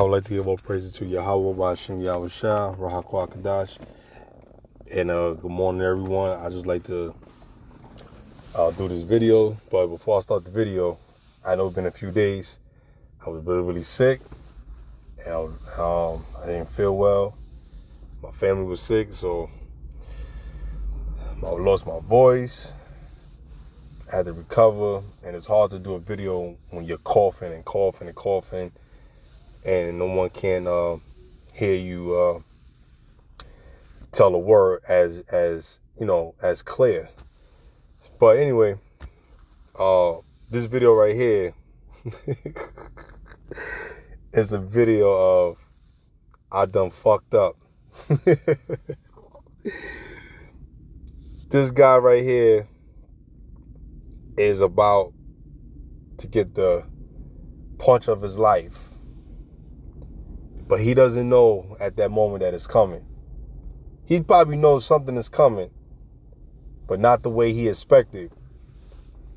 I would like to give all praises to Yahweh, Ba'ashem, Yahushua, Rahakwa Kadash. And good morning, everyone. I just like to do this video. But before I start the video, I know it's been a few days. I was really, really sick. And I didn't feel well. My family was sick, so I lost my voice. I had to recover. And it's hard to do a video when you're coughing and coughing and coughing. And no one can hear you tell a word as clear. But anyway, this video right here is a video of I done fucked up. This guy right here is about to get the punch of his life. But he doesn't know at that moment that it's coming. He probably knows something is coming, but not the way he expected.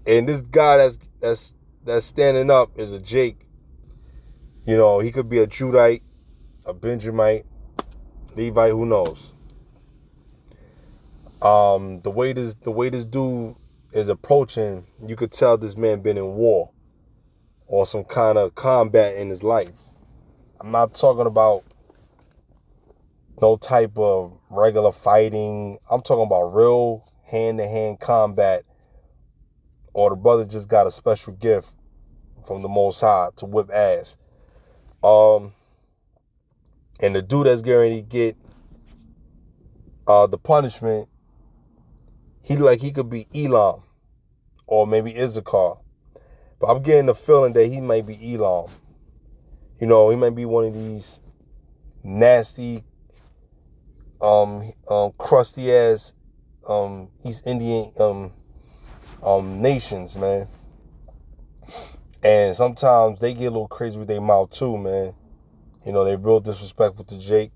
And this guy that's standing up is a Jake. You know, he could be a Judite, a Benjamite, Levite, who knows? The way this dude is approaching, you could tell this man been in war or some kind of combat in his life. I'm not talking about no type of regular fighting. I'm talking about real hand-to-hand combat, or the brother just got a special gift from the Most High to whip ass. And the dude that's getting ready to get the punishment, he could be Elam or maybe Issachar. But I'm getting the feeling that he might be Elam. You know, he might be one of these nasty, crusty ass East Indian nations, man. And sometimes they get a little crazy with their mouth too, man. You know, they real disrespectful to Jake.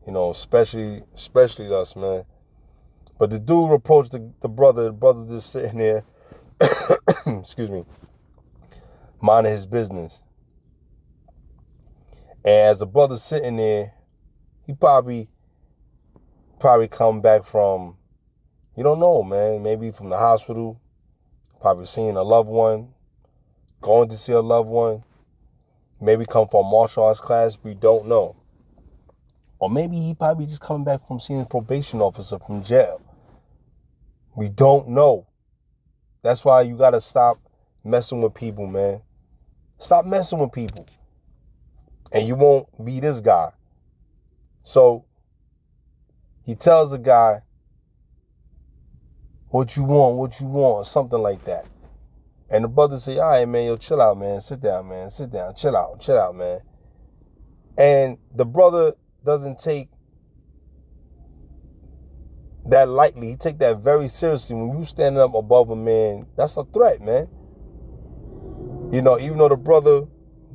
You know, especially us, man. But the dude approached the brother just sitting there, excuse me, minding his business. And as the brother sitting there, he probably come back from, you don't know, man, maybe from the hospital, probably seeing a loved one, going to see a loved one, maybe come from a martial arts class, we don't know. Or maybe he probably just coming back from seeing a probation officer from jail. We don't know. That's why you got to stop messing with people, man. Stop messing with people. And you won't be this guy. So he tells the guy, what you want, something like that. And the brother say, all right, man, yo, chill out, man. Sit down, man. Sit down. Chill out, man. And the brother doesn't take that lightly. He take that very seriously. When you standing up above a man, that's a threat, man. You know, even though the brother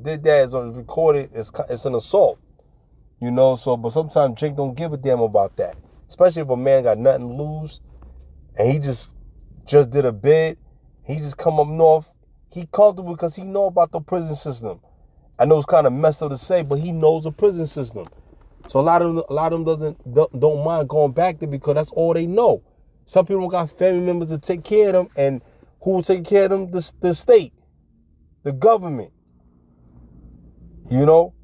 did that, it's recorded, it's an assault. You know, so, but sometimes Jake don't give a damn about that. Especially if a man got nothing to lose and he just did a bid. He just come up north. He comfortable because he know about the prison system. I know it's kind of messed up to say, but he knows the prison system. So a lot of them don't mind going back there because that's all they know. Some people got family members to take care of them, and who will take care of them? The state, the government. You know,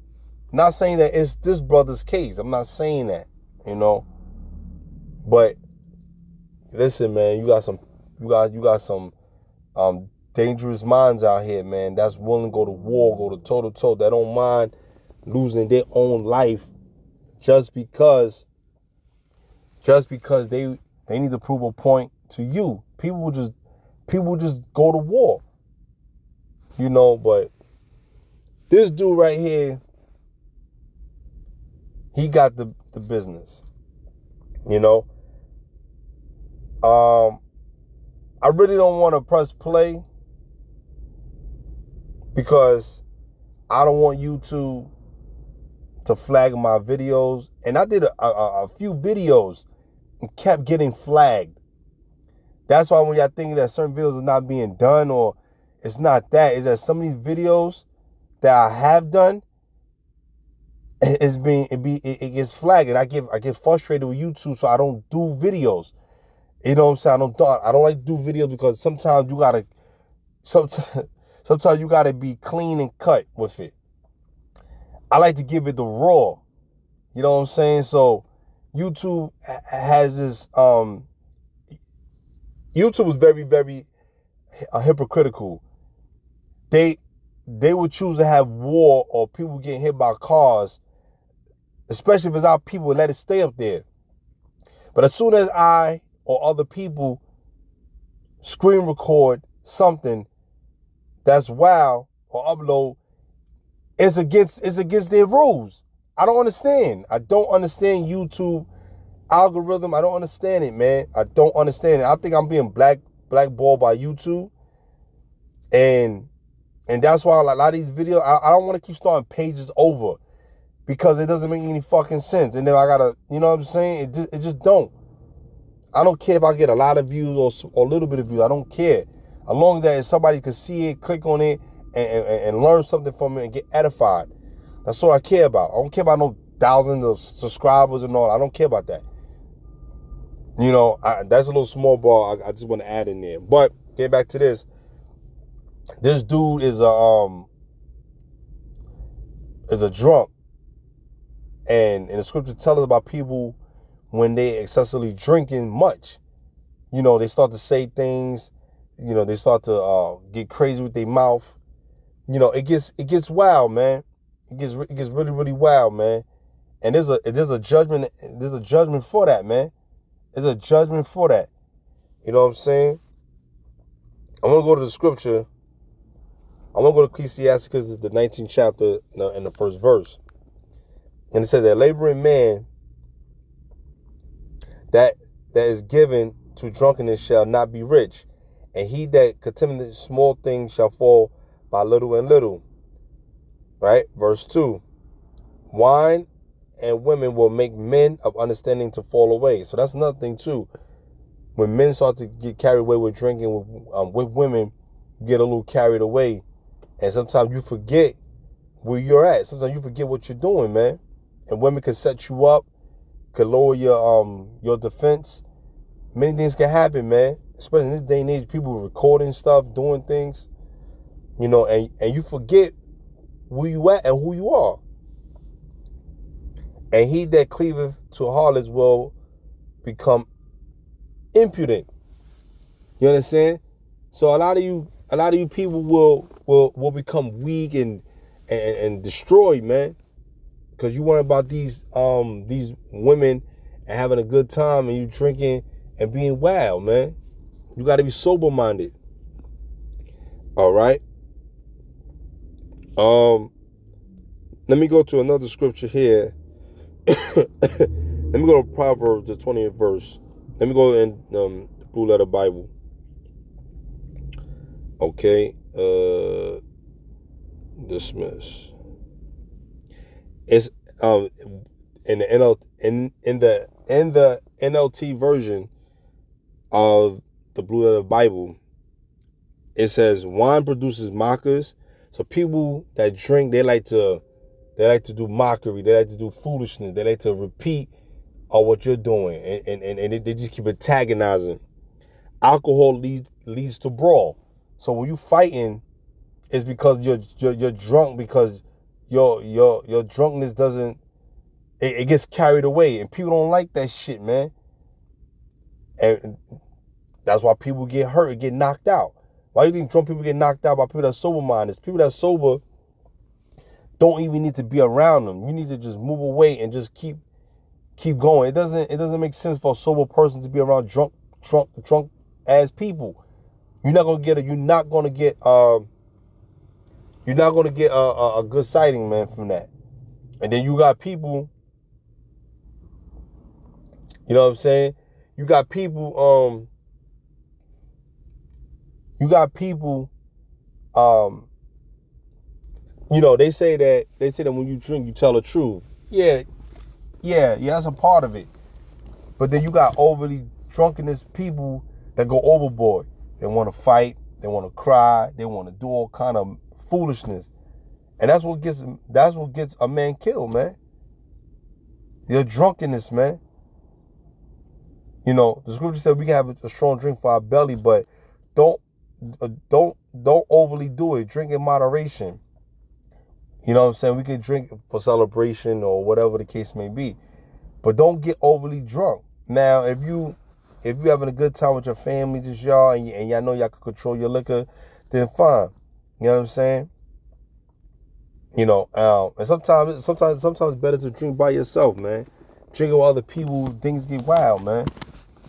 not saying that it's this brother's case. I'm not saying that, you know. But listen, man, you got some dangerous minds out here, man. That's willing to go to war, go to toe to toe. That don't mind losing their own life just because they need to prove a point to you. People will just go to war, you know. But this dude right here, he got the business, you know. I really don't want to press play because I don't want YouTube to flag my videos. And I did a few videos and kept getting flagged. That's why when y'all think that certain videos are not being done, or it's not that, is that some of these videos that I have done, it gets flagged, and I get frustrated with YouTube, so I don't do videos. You know what I'm saying? I don't like to do videos because sometimes sometimes sometimes you gotta be clean and cut with it. I like to give it the raw. You know what I'm saying? So YouTube has this YouTube is very, very hypocritical. They would choose to have war or people getting hit by cars, especially if it's our people, and let it stay up there. But as soon as I or other people screen record something that's wild or upload, it's against their rules. I don't understand. I don't understand YouTube algorithm. I don't understand it, man. I don't understand it. I think I'm being blackballed by YouTube. And that's why a lot of these videos, I don't want to keep starting pages over because it doesn't make any fucking sense. And then I gotta, you know what I'm saying? It just don't. I don't care if I get a lot of views or a little bit of views. I don't care. As long as somebody can see it, click on it, and learn something from it and get edified. That's what I care about. I don't care about no thousands of subscribers and all. I don't care about that. You know, that's a little small ball I just want to add in there. But getting back to this dude is a drunk, and the scripture tells us about people when they excessively drinking much. You know, they start to say things. You know, they start to get crazy with their mouth. You know, it gets wild, man. It gets really, really wild, man. And there's a judgment. There's a judgment for that, man. There's a judgment for that. You know what I'm saying? I'm gonna go to the scripture. I'm gonna go to Ecclesiastes, the 19th chapter, and the first verse. And it says that laboring man that is given to drunkenness shall not be rich, and he that contemneth small things shall fall by little and little. Right? Verse 2. Wine and women will make men of understanding to fall away. So that's another thing too. When men start to get carried away with drinking with women, you get a little carried away. And sometimes you forget where you're at. Sometimes you forget what you're doing, man. And women can set you up, can lower your defense. Many things can happen, man. Especially in this day and age, people recording stuff, doing things, you know, and you forget where you at and who you are. And he that cleaveth to harlots will become impudent. You understand? So a lot of you people will become weak and destroyed, man. Because you worry about these women and having a good time, and you drinking and being wild, man. You got to be sober minded. All right. Let me go to another scripture here. Let me go to Proverbs, the 20th verse. Let me go in the Blue Letter Bible. Okay. Dismiss. It's in the NLT version of the Blue Letter Bible. It says wine produces mockers. So people that drink, they like to do mockery. They like to do foolishness. They like to repeat what you're doing, and they just keep antagonizing. Alcohol leads to brawl. So when you fighting, it's because you're drunk, because your drunkenness doesn't, it gets carried away, and people don't like that shit, man. And that's why people get hurt and get knocked out. Why do you think drunk people get knocked out by people that's sober minded? People that's sober don't even need to be around them. You need to just move away and just keep going. It doesn't make sense for a sober person to be around drunk ass people. You're not gonna get a good sighting, man, from that. And then you got people, you know what I'm saying? You got people, you know, they say that when you drink, you tell the truth. Yeah, that's a part of it. But then you got overly drunkenness people that go overboard. They want to fight, they want to cry, they want to do all kind of foolishness. And that's what gets a man killed, man. Your drunkenness, man. You know, the scripture said we can have a strong drink for our belly, but don't overly do it. Drink in moderation. You know what I'm saying? We can drink for celebration or whatever the case may be, but don't get overly drunk. Now, if you having a good time with your family, just y'all, and y'all know y'all can control your liquor, then fine. You know what I'm saying? You know, and sometimes it's better to drink by yourself, man. Drinking with other people, things get wild, man.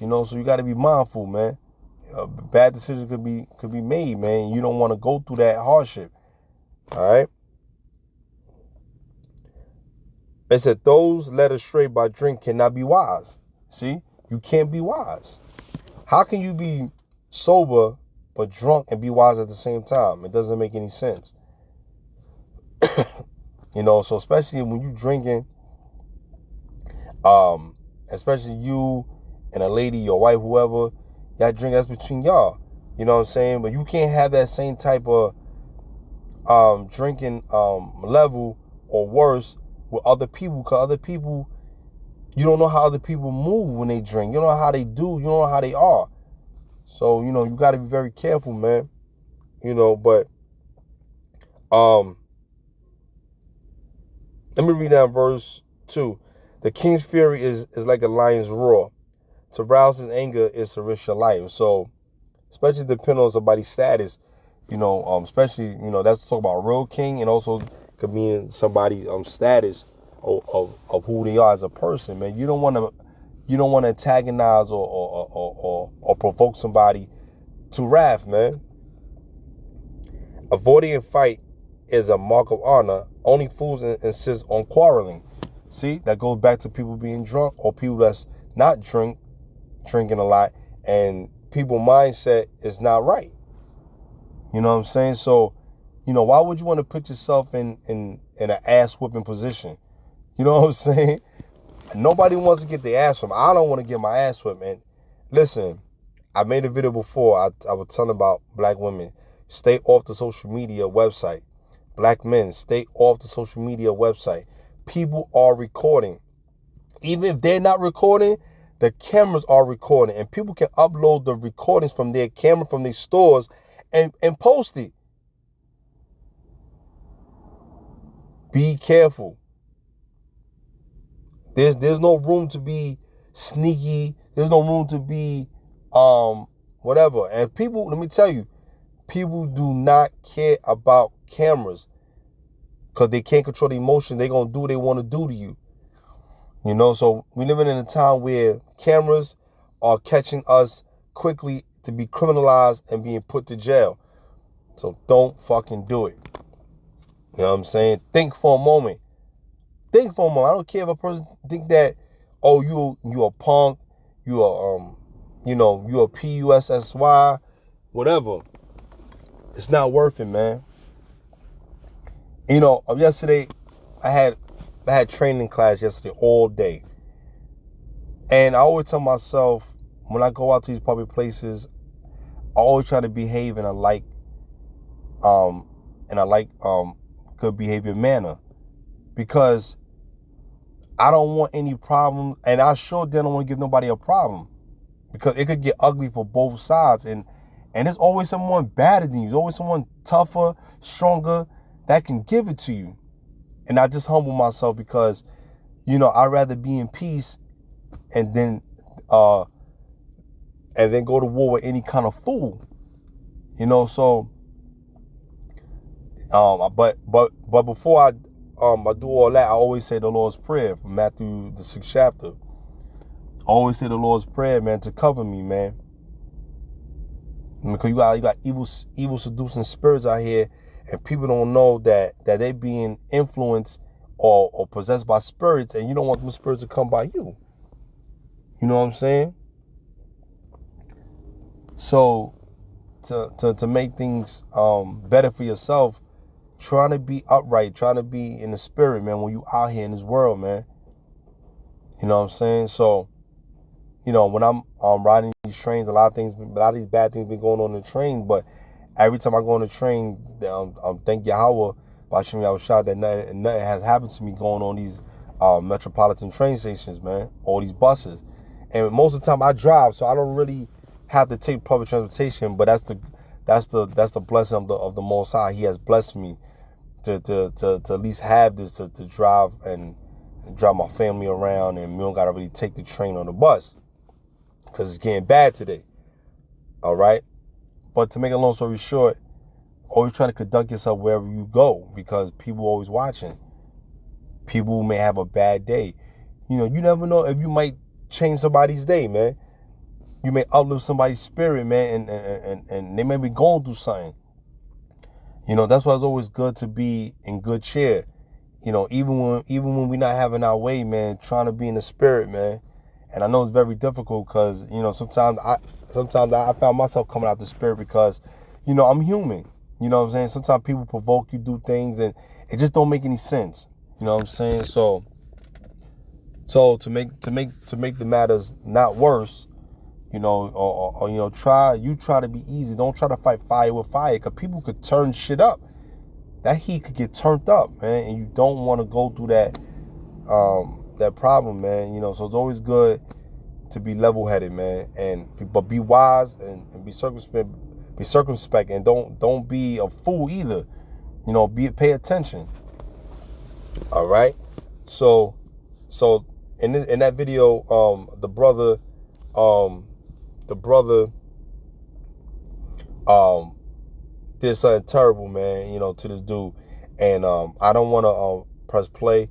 You know, so you got to be mindful, man. Bad decisions could be made, man. You don't want to go through that hardship. All right. It said those led astray by drink cannot be wise. See, you can't be wise. How can you be sober but drunk and be wise at the same time? It doesn't make any sense. You know, so especially when you drinking, especially you and a lady, your wife, whoever, y'all drink, that's between y'all. You know what I'm saying? But you can't have that same type of drinking level or worse with other people, because other people, you don't know how other people move when they drink. You don't know how they do. You don't know how they are. So, you know, you got to be very careful, man. You know, but let me read down verse 2. The king's fury is like a lion's roar. To rouse his anger is to risk your life. So, especially depending on somebody's status, you know, especially, you know, that's talk about a real king, and also could mean somebody's status of who they are as a person, man. You don't want to antagonize or provoke somebody to wrath, man. Avoiding a fight is a mark of honor. Only fools insist on quarreling. See, that goes back to people being drunk or people that's not drinking a lot, and people mindset is not right. You know what I'm saying? So, you know, why would you want to put yourself in an ass whooping position? You know what I'm saying? Nobody wants to get their ass whipped. I don't want to get my ass whipped, man. Listen, I made a video before. I was telling about black women. Stay off the social media website. Black men, stay off the social media website. People are recording. Even if they're not recording, the cameras are recording. And people can upload the recordings from their camera, from their stores, and post it. Be careful. There's no room to be sneaky. There's no room to be whatever. And people, let me tell you, people do not care about cameras because they can't control the emotion. They're going to do what they want to do to you. You know, so we're living in a time where cameras are catching us quickly to be criminalized and being put to jail. So don't fucking do it. You know what I'm saying? Think for a moment. Think for a moment. I don't care if a person think that, oh, you a punk, you a you a PUSSY, whatever. It's not worth it, man. You know, yesterday I had training class yesterday all day. And I always tell myself, when I go out to these public places, I always try to behave in a good behavior manner, because I don't want any problems, and I sure don't want to give nobody a problem, because it could get ugly for both sides, and there's always someone better than you. There's always someone tougher, stronger that can give it to you. And I just humble myself, because, you know, I'd rather be in peace and then go to war with any kind of fool. You know, so but before I do all that, I always say the Lord's Prayer from Matthew the 6th chapter. I always say the Lord's Prayer, man, to cover me, man. Because you got evil seducing spirits out here, and people don't know that they being influenced or possessed by spirits, and you don't want them spirits to come by you. You know what I'm saying? So to make things better for yourself, trying to be upright, trying to be in the spirit, man, when you out here in this world, man. You know what I'm saying? So, you know, when I'm riding these trains, a lot of these bad things been going on the train, but every time I go on the train, thank Yahweh, Bashim Yahushua, that nothing has happened to me going on these metropolitan train stations, man. All these buses. And most of the time I drive, so I don't really have to take public transportation, but that's the blessing of the Most High. He has blessed me to at least have this to drive and drive my family around, and we don't gotta really take the train or the bus because it's getting bad today. All right, but to make a long story short, always try to conduct yourself wherever you go because people are always watching. People may have a bad day. You know, you never know if you might change somebody's day, man. You may uplift somebody's spirit, man, and they may be going through something. You know, that's why it's always good to be in good cheer. You know, even when we're not having our way, man, trying to be in the spirit, man. And I know it's very difficult because, you know, sometimes I found myself coming out the spirit because, you know, I'm human. You know what I'm saying? Sometimes people provoke you, do things, and it just don't make any sense. You know what I'm saying? So to make the matters not worse, you know, or you know, try to be easy. Don't try to fight fire with fire, because people could turn shit up. That heat could get turned up, man, and you don't want to go through that problem, man. You know, so it's always good to be level-headed, man, but be wise and be circumspect. Be circumspect, and don't be a fool either. You know, pay attention. All right. So in that video, the brother did something terrible, man, you know, to this dude. And I don't want to press play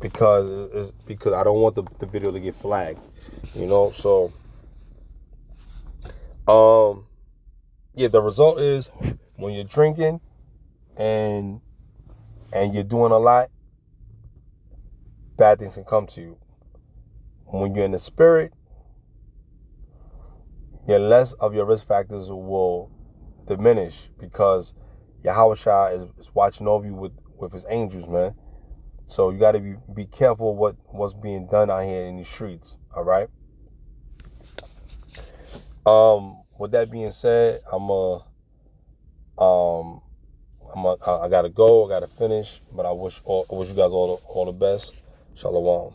because I don't want the video to get flagged, you know. So yeah, the result is when you're drinking and you're doing a lot, bad things can come to you. When you're in the spirit, less of your risk factors will diminish because Yahweh is watching over you with his angels, man. So you got to be careful what's being done out here in the streets. All right. With that being said, I gotta go. I gotta finish. But I wish you guys all the best. Shalom.